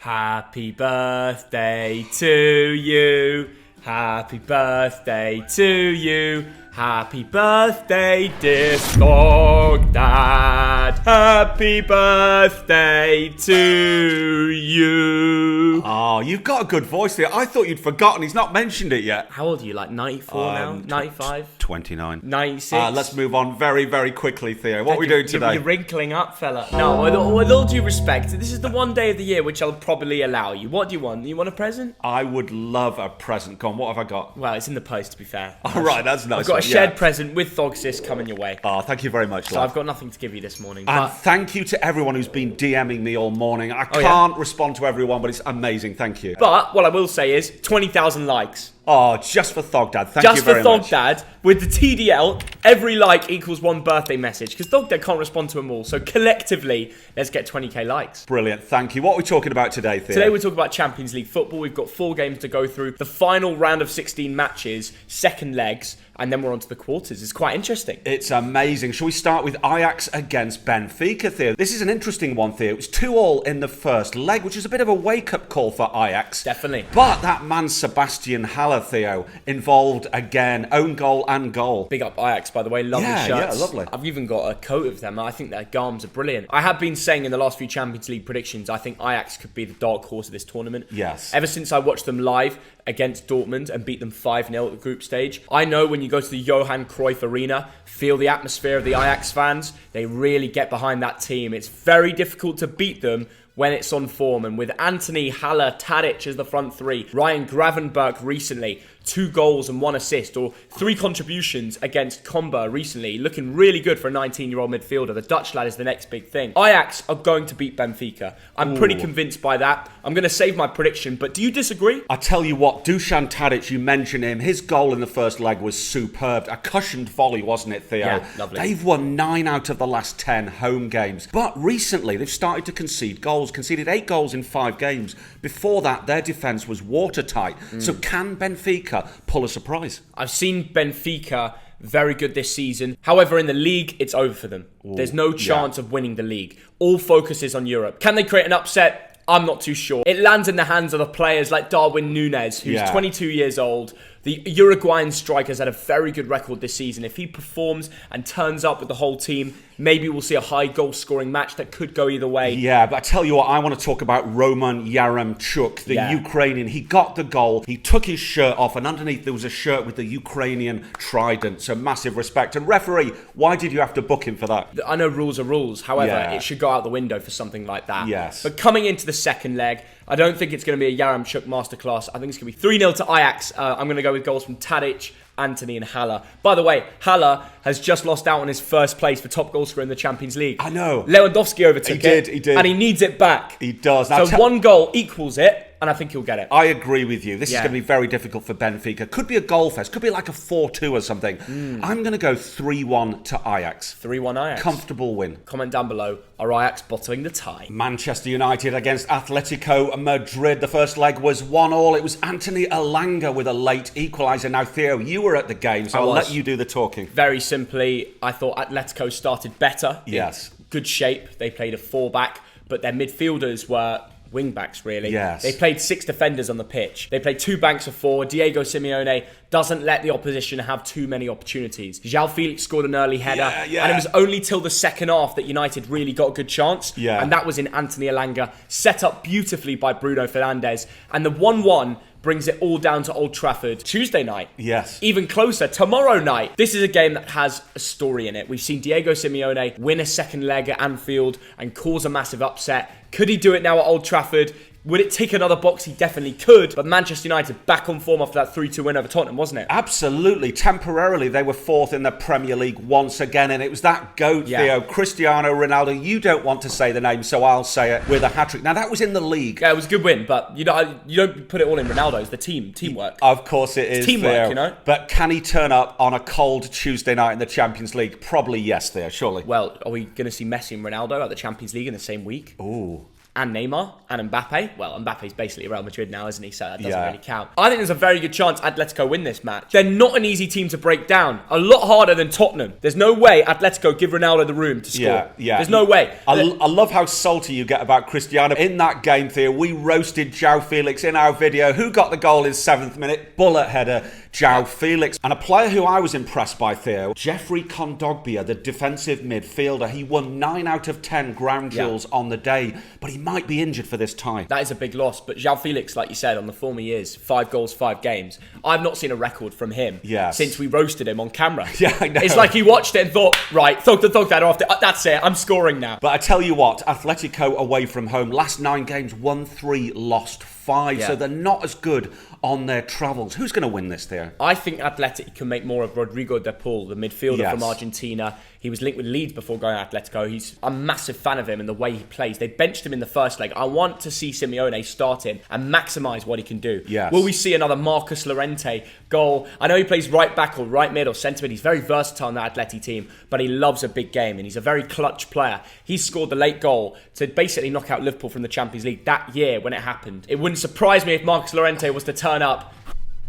Happy birthday to you. Happy birthday to you. Happy birthday, dear Thog Dad. Happy birthday to you. Oh, you've got a good voice there. I thought you'd forgotten. He's not mentioned it yet. How old are you? Like 94 now? 95? 29. 96? Let's move on very, very quickly, Theo. What are we doing today? You're wrinkling up, fella. No, with all due respect, this is the one day of the year which I'll probably allow you. What do you want? You want a present? I would love a present. Go on, what have I got? Well, it's in the post, to be fair. All right, that's nice. I've got a shared present with Thogsis coming your way. Oh, thank you very much, So love. I've got nothing to give you this morning. And thank you to everyone who's been DMing me all morning. I yeah? can't respond to everyone, but it's amazing. Thank you. But what I will say is 20,000 likes. Oh, just for Thog Dad. Thank you very much. Just for Thog Dad, with the TDL, every like equals one birthday message. Because Thog Dad can't respond to them all. So collectively, let's get 20k likes. Brilliant. Thank you. What are we talking about today, Theo? Today we're talking about Champions League football. We've got 4 games to go through. The final round of 16 matches, second legs, and then we're on to the quarters. It's quite interesting. It's amazing. Shall we start with Ajax against Benfica, Theo? This is an interesting one, Theo. It was 2-2 in the first leg, which is a bit of a wake-up call for Ajax. Definitely. But that man, Sebastian Haller, Theo, involved again, own goal and goal. Big up Ajax, by the way. Lovely shirts. Yeah, lovely. I've even got a coat of them. I think their garms are brilliant. I have been saying in the last few Champions League predictions, I think Ajax could be the dark horse of this tournament. Yes. Ever since I watched them live against Dortmund and beat them 5-0 at the group stage, I know when you go to the Johan Cruyff Arena, feel the atmosphere of the Ajax fans, they really get behind that team. It's very difficult to beat them when it's on form. And with Anthony, Haller, Tadic as the front three, Ryan Gravenberch recently, 2 goals and 1 assist, or 3 contributions against Comba recently, looking really good for a 19-year-old midfielder. The Dutch lad is the next big thing. Ajax are going to beat Benfica. I'm pretty convinced by that. I'm going to save my prediction, but do you disagree? I tell you what, Dusan Tadic, you mentioned him. His goal in the first leg was superb. A cushioned volley, wasn't it, Theo? Yeah, lovely. They've won 9 out of the last 10 home games. But recently, they've started to concede goals. Conceded 8 goals in 5 games. Before that, their defence was watertight. So can Benfica pull a surprise? I've seen Benfica very good this season. However, in the league, it's over for them. There's no chance of winning the league. All focus is on Europe. Can they create an upset? I'm not too sure. It lands in the hands of the players like Darwin Núñez, who's 22 years old. The Uruguayan striker's had a very good record this season. If he performs and turns up with the whole team, maybe we'll see a high goal-scoring match that could go either way. Yeah, but I tell you what, I want to talk about Roman Yaremchuk, the Ukrainian. He got the goal, he took his shirt off, and underneath there was a shirt with the Ukrainian trident. So massive respect. And referee, why did you have to book him for that? I know rules are rules. However, it should go out the window for something like that. Yes. But coming into the second leg, I don't think it's going to be a Yaremchuk masterclass. I think it's going to be 3-0 to Ajax. I'm going to go with goals from Tadic, Anthony and Haller. By the way, Haller has just lost out on his first place for top goal scorer in the Champions League. I know. Lewandowski overtook it. He did. And he needs it back. He does. So 1 goal equals it, and I think he'll get it. I agree with you. This is going to be very difficult for Benfica. Could be a goal fest. Could be like a 4-2 or something. I'm going to go 3-1 to Ajax. 3-1 Ajax. Comfortable win. Comment down below. Are Ajax bottoming the tie? Manchester United against Atletico Madrid. The first leg was 1-1. It was Anthony Elanga with a late equaliser. Now, Theo, you were at the game, so I'll let you do the talking. Very simply, I thought Atletico started better. Yes. Good shape. They played a 4-back, but their midfielders were wing-backs, really. Yes. They played 6 defenders on the pitch. They played 2 banks of 4. Diego Simeone doesn't let the opposition have too many opportunities. João Felix scored an early header, and it was only till the second half that United really got a good chance, and that was in Anthony Elanga, set up beautifully by Bruno Fernandes, and the 1-1 brings it all down to Old Trafford Tuesday night. Yes. Even closer, tomorrow night. This is a game that has a story in it. We've seen Diego Simeone win a second leg at Anfield and cause a massive upset. Could he do it now at Old Trafford? Would it tick another box? He definitely could. But Manchester United back on form after that 3-2 win over Tottenham, wasn't it? Absolutely. Temporarily, they were 4th in the Premier League once again. And it was that GOAT, Theo, Cristiano Ronaldo. You don't want to say the name, so I'll say it, with a hat-trick. Now, that was in the league. Yeah, it was a good win. But you don't put it all in Ronaldo. It's the teamwork. Of course it is, it's teamwork, Theo. you know? But can he turn up on a cold Tuesday night in the Champions League? Probably yes, Theo, surely. Well, are we going to see Messi and Ronaldo at the Champions League in the same week? Ooh. and Neymar and Mbappe. Well, Mbappe's basically Real Madrid now, isn't he? So that doesn't really count. I think there's a very good chance Atletico win this match. They're not an easy team to break down. A lot harder than Tottenham. There's no way Atletico give Ronaldo the room to score. There's no way. I love how salty you get about Cristiano. In that game, Theo, we roasted João Felix in our video. Who got the goal in 7th minute? Bullet header, João Felix. And a player who I was impressed by, Theo, Jeffrey Kondogbia, the defensive midfielder. He won 9 out of 10 ground duels on the day, but he might be injured for this tie. That is a big loss. But João Felix, like you said, on the form he is, 5 goals, 5 games. I've not seen a record from him since we roasted him on camera. Yeah, I know. It's like he watched it and thought, right, thug that off. That's it. I'm scoring now. But I tell you what, Atletico away from home, last 9 games, won 3, lost 5. So they're not as good on their travels. Who's going to win this there? I think Atletico can make more of Rodrigo de Paul, the midfielder from Argentina. He was linked with Leeds before going to Atletico. He's a massive fan of him and the way he plays. They benched him in the first leg. I want to see Simeone start him and maximise what he can do. Will we see another Marcus Llorente goal? I know he plays right back or right mid or centre mid. He's very versatile in that Atleti team, but he loves a big game and he's a very clutch player. He scored the late goal to basically knock out Liverpool from the Champions League that year when it happened. It wouldn't surprise me if Marcus Llorente was to turn up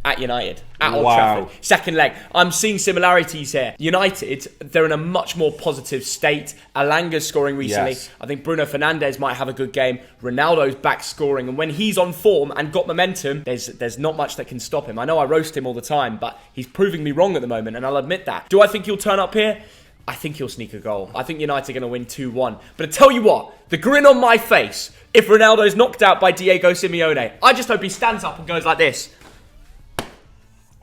at United, at Old Trafford. Second leg. I'm seeing similarities here. United, they're in a much more positive state. Alanga's scoring recently. I think Bruno Fernandes might have a good game. Ronaldo's back scoring. And when he's on form and got momentum, there's not much that can stop him. I know I roast him all the time, but he's proving me wrong at the moment, and I'll admit that. Do I think he'll turn up here? I think he'll sneak a goal. I think United are going to win 2-1. But I tell you what, the grin on my face, if Ronaldo's knocked out by Diego Simeone, I just hope he stands up and goes like this.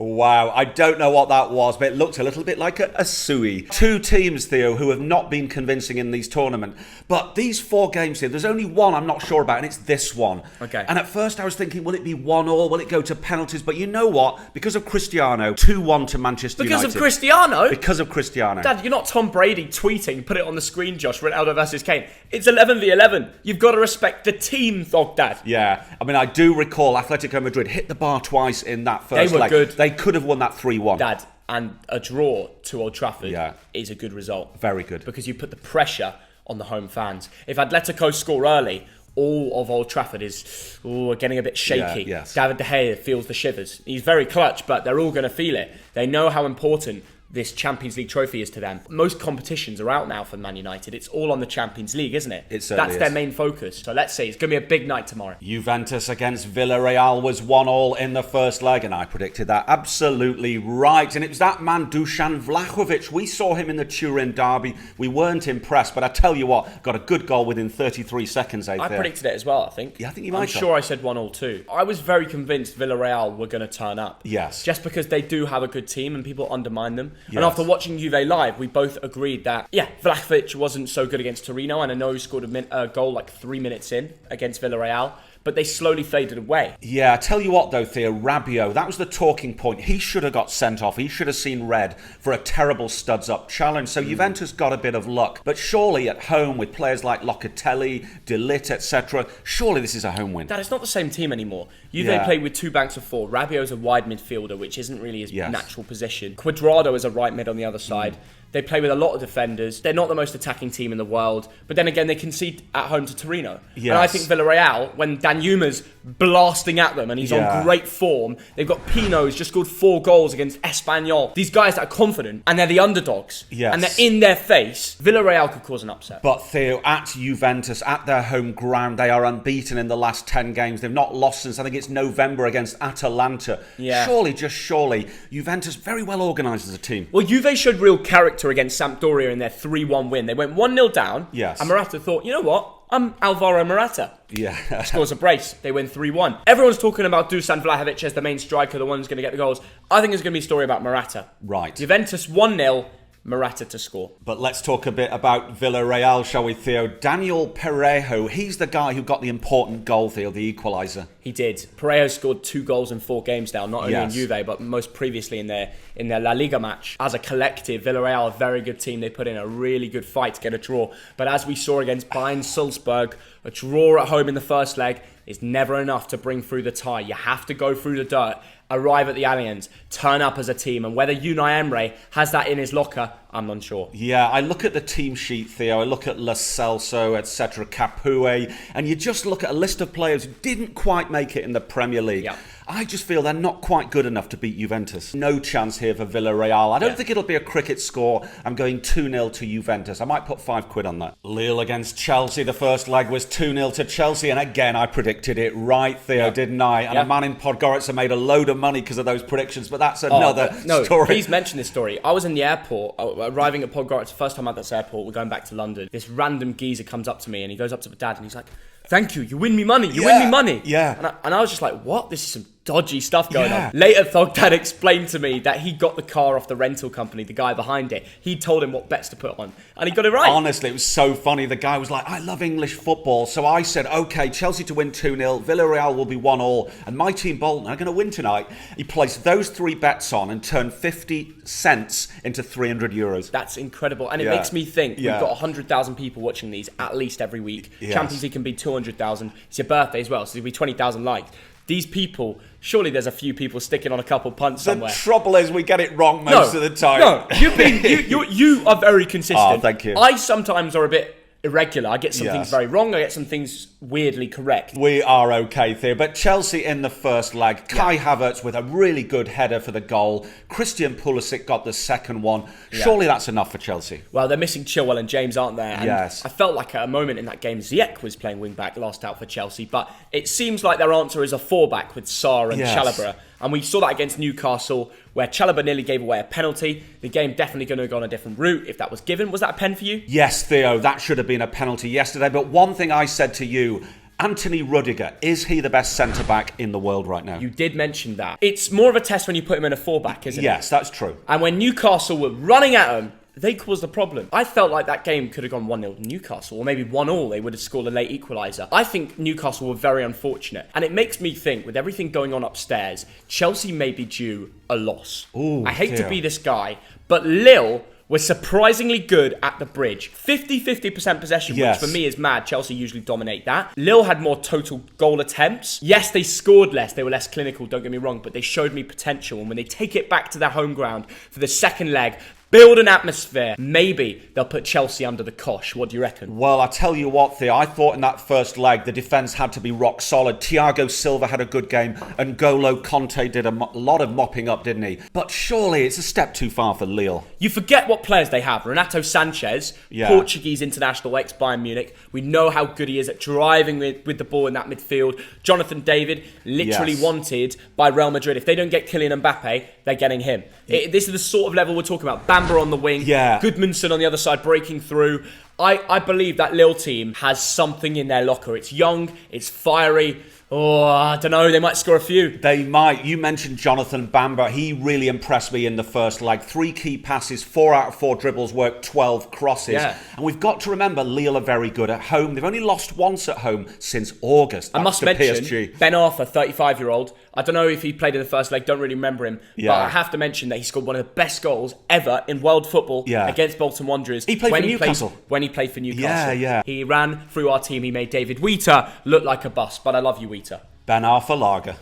Wow, I don't know what that was, but it looked a little bit like a sui. 2 teams, Theo, who have not been convincing in these tournaments. But these 4 games here, there's only one I'm not sure about, and it's this one. Okay. And at first I was thinking, will it be 1-1? Will it go to penalties? But you know what? Because of Cristiano, 2-1 to Manchester United. Because of Cristiano? Because of Cristiano. Dad, you're not Tom Brady tweeting, put it on the screen, Josh, Ronaldo versus Kane. It's 11v11. You've got to respect the team, Dad. Yeah. I mean, I do recall Atletico Madrid hit the bar twice in that first leg. They were good. They could have won that 3-1. Dad, and a draw to Old Trafford is a good result. Very good. Because you put the pressure on the home fans. If Atletico score early, all of Old Trafford is getting a bit shaky. David De Gea feels the shivers. He's very clutch, but they're all going to feel it. They know how important this Champions League trophy is to them. Most competitions are out now for Man United. It's all on the Champions League, isn't it? It certainly That's their main focus. So let's see. It's going to be a big night tomorrow. Juventus against Villarreal was 1-1 in the first leg, and I predicted that absolutely right. And it was that man, Dusan Vlahovic. We saw him in the Turin derby. We weren't impressed, but I tell you what, got a good goal within 33 seconds. I predicted it as well, I think. Yeah, I think you might have. I'm sure I said 1-1 too. I was very convinced Villarreal were going to turn up. Yes. Just because they do have a good team and people undermine them. Yes. And after watching Juve live, we both agreed that, Vlahovic wasn't so good against Torino, and I know he scored a goal like 3 minutes in against Villarreal, but they slowly faded away. Yeah, I tell you what though, Theo, Rabiot, that was the talking point. He should have got sent off. He should have seen red for a terrible studs-up challenge. So Juventus got a bit of luck. But surely at home with players like Locatelli, De Ligt, etc., surely this is a home win. Dad, it's not the same team anymore. Juve played with 2 banks of 4. Rabiot's a wide midfielder, which isn't really his natural position. Cuadrado is a right mid on the other side. They play with a lot of defenders. They're not the most attacking team in the world. But then again, they concede at home to Torino. Yes. And I think Villarreal, when Danuma's blasting at them and he's on great form, they've got Pino who's just scored 4 goals against Espanyol. These guys that are confident and they're the underdogs. Yes. And they're in their face. Villarreal could cause an upset. But Theo, at Juventus, at their home ground, they are unbeaten in the last 10 games. They've not lost since, I think it's November against Atalanta. Yeah. Surely, just surely, Juventus very well organised as a team. Well, Juve showed real character against Sampdoria in their 3-1 win. They went 1-0 down. Yes. And Morata thought, you know what? I'm Alvaro Morata. Yeah. Scores a brace. They win 3-1. Everyone's talking about Dusan Vlahovic as the main striker, the one who's going to get the goals. I think it's going to be a story about Morata. Right. Juventus 1-0. Morata to score. But let's talk a bit about Villarreal, shall we, Theo? Daniel Perejo, he's the guy who got the important goal, Theo, the equaliser. He did. Perejo scored 2 goals in 4 games now, not only in Juve, but most previously in their La Liga match. As a collective, Villarreal, a very good team. They put in a really good fight to get a draw. But as we saw against Bayern Salzburg, a draw at home in the first leg is never enough to bring through the tie. You have to go through the dirt. arrive at the Allianz, turn up as a team, and whether Unai Emery has that in his locker, I'm unsure. Yeah, I look at the team sheet, Theo. I look at Lo Celso, etc., Capoue, and you just look at a list of players who didn't quite make it in the Premier League. Yeah. I just feel they're not quite good enough to beat Juventus. No chance here for Villarreal. I don't think it'll be a cricket score. I'm going 2-0 to Juventus. I might put £5 on that. Lille against Chelsea. The first leg was 2-0 to Chelsea. And again, I predicted it right, Theo, didn't I? And a man in Podgorica made a load of money because of those predictions. But that's another story. Please mention this story. I was in the airport, arriving at Podgorica, first time at this airport. We're going back to London. This random geezer comes up to me and he goes up to my dad and he's like, "Thank you, you win me money, win me money." Yeah. And I was just like, what? This is some dodgy stuff going on. Later, Thogden explained to me that he got the car off the rental company, the guy behind it. He told him what bets to put on, and he got it right. Honestly, it was so funny. The guy was like, "I love English football." So I said, "Okay, Chelsea to win 2-0, Villarreal will be 1-1, and my team, Bolton, are going to win tonight." He placed those 3 bets on and turned 50 cents into €300. That's incredible. And it makes me think we've got 100,000 people watching these at least every week. Yes. Champions League can be 200,000. It's your birthday as well, so there'll be 20,000 likes. These people, surely there's a few people sticking on a couple punts somewhere. The trouble is we get it wrong most of the time. No, you are very consistent. Oh, thank you. I sometimes are a bit irregular. I get some things very wrong. I get some things weirdly correct. We are okay, Theo. But Chelsea in the first leg. Kai Havertz with a really good header for the goal. Christian Pulisic got the second one. Surely that's enough for Chelsea. Well, they're missing Chilwell and James, aren't they? And yes. I felt like at a moment in that game, Ziyech was playing wing-back, last out for Chelsea. But it seems like their answer is a 4-back with Sarr and Chalobah. And we saw that against Newcastle, where Chalobah nearly gave away a penalty. The game definitely going to go on a different route if that was given. Was that a pen for you? Yes, Theo, that should have been a penalty yesterday. But one thing I said to you, Anthony Rudiger, is he the best centre-back in the world right now? You did mention that. It's more of a test when you put him in a 4-back, isn't it? Yes, that's true. And when Newcastle were running at him, they caused the problem. I felt like that game could have gone 1-0 to Newcastle, or maybe 1-1. They would have scored a late equaliser. I think Newcastle were very unfortunate. And it makes me think, with everything going on upstairs, Chelsea may be due a loss. Ooh, I hate to be this guy, but Lille was surprisingly good at the bridge. 50% possession, which for me is mad. Chelsea usually dominate that. Lille had more total goal attempts. Yes, they scored less. They were less clinical, don't get me wrong, but they showed me potential. And when they take it back to their home ground for the second leg, build an atmosphere, maybe they'll put Chelsea under the cosh. What do you reckon? Well, I tell you what, Theo, I thought in that first leg, the defence had to be rock solid. Thiago Silva had a good game, and N'Golo Conte did a lot of mopping up, didn't he? But surely it's a step too far for Lille. You forget what players they have. Renato Sanchez, Portuguese international, ex-Bayern Munich. We know how good he is at driving with the ball in that midfield. Jonathan David, literally wanted by Real Madrid. If they don't get Kylian Mbappe, they're getting him. This is the sort of level we're talking about. Bamba on the wing, Goodmanson on the other side breaking through. I believe that Lille team has something in their locker. It's young, it's fiery. Oh, I don't know, they might score a few. They might. You mentioned Jonathan Bamba. He really impressed me in the first leg. 3 key passes, 4 out of 4 dribbles worked, 12 crosses. And we've got to remember, Lille are very good at home. They've only lost once at home since August. I must mention, PSG. Ben Arthur, 35-year-old. I don't know if he played in the first leg, don't really remember him. But I have to mention that he scored one of the best goals ever in world football against Bolton Wanderers. He played for Newcastle. When he played for Newcastle. He ran through our team. He made David Wheater look like a bust. But I love you, Wheater. Ben Arthur Lager.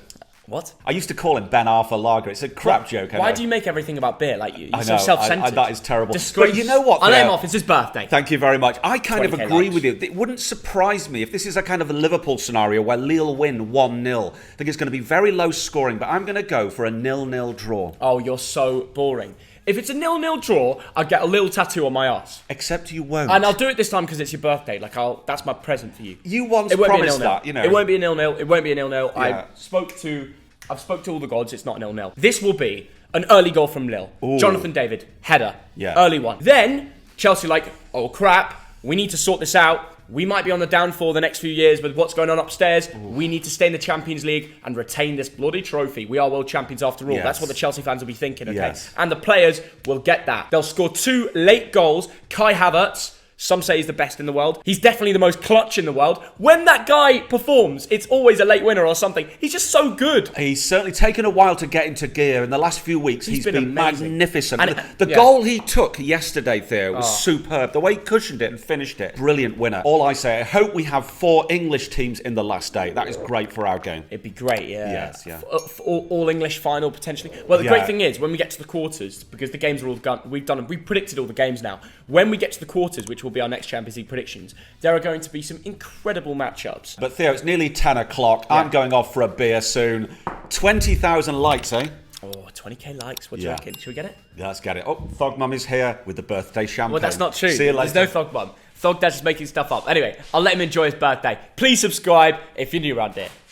What? I used to call him Ben Arthur Lager. It's a crap joke. Why do you make everything about beer? Like you're so self-centered. That is terrible. Disgrace. But you know what? I let him off. It's his birthday. Thank you very much. I kind of agree with you. It wouldn't surprise me if this is a kind of a Liverpool scenario where Lille win 1-0. I think it's going to be very low scoring, but I'm going to go for a 0-0 draw. Oh, you're so boring. If it's a 0-0 draw, I'll get a little tattoo on my arse. Except you won't. And I'll do it this time because it's your birthday. That's my present for you. You once promised that, you know. It won't be a 0-0. It won't be a 0-0. Yeah. I've spoke to all the gods. It's not a 0-0. This will be an early goal from Lille. Ooh. Jonathan David, header. Early one. Then Chelsea oh crap, we need to sort this out. We might be on the downfall the next few years with what's going on upstairs. Ooh. We need to stay in the Champions League and retain this bloody trophy. We are world champions after all. Yes. That's what the Chelsea fans will be thinking, okay? Yes. And the players will get that. They'll score 2 late goals. Kai Havertz, Some say he's the best in the world. He's definitely the most clutch in the world. When that guy performs, it's always a late winner or something. He's just so good. He's certainly taken a while to get into gear. In the last few weeks, he's been magnificent. And the goal he took yesterday, Theo, was superb. The way he cushioned it and finished it, brilliant winner. All I say, I hope we have 4 English teams in the last day. That is great for our game. It'd be great, yeah. Yes, yeah. All English final potentially. Well, the great thing is when we get to the quarters, because the games are all done, we predicted all the games now. When we get to the quarters, which will be our next Champions League predictions, there are going to be some incredible matchups. But Theo, it's nearly 10 o'clock. Yeah. I'm going off for a beer soon. 20,000 likes, eh? Oh, 20k likes. What do you reckon? Should we get it? Yeah, let's get it. Oh, Thog Mum is here with the birthday champagne. Well, that's not true. See you later. There's no Thog Mum. Thog Dad's just making stuff up. Anyway, I'll let him enjoy his birthday. Please subscribe if you're new around here.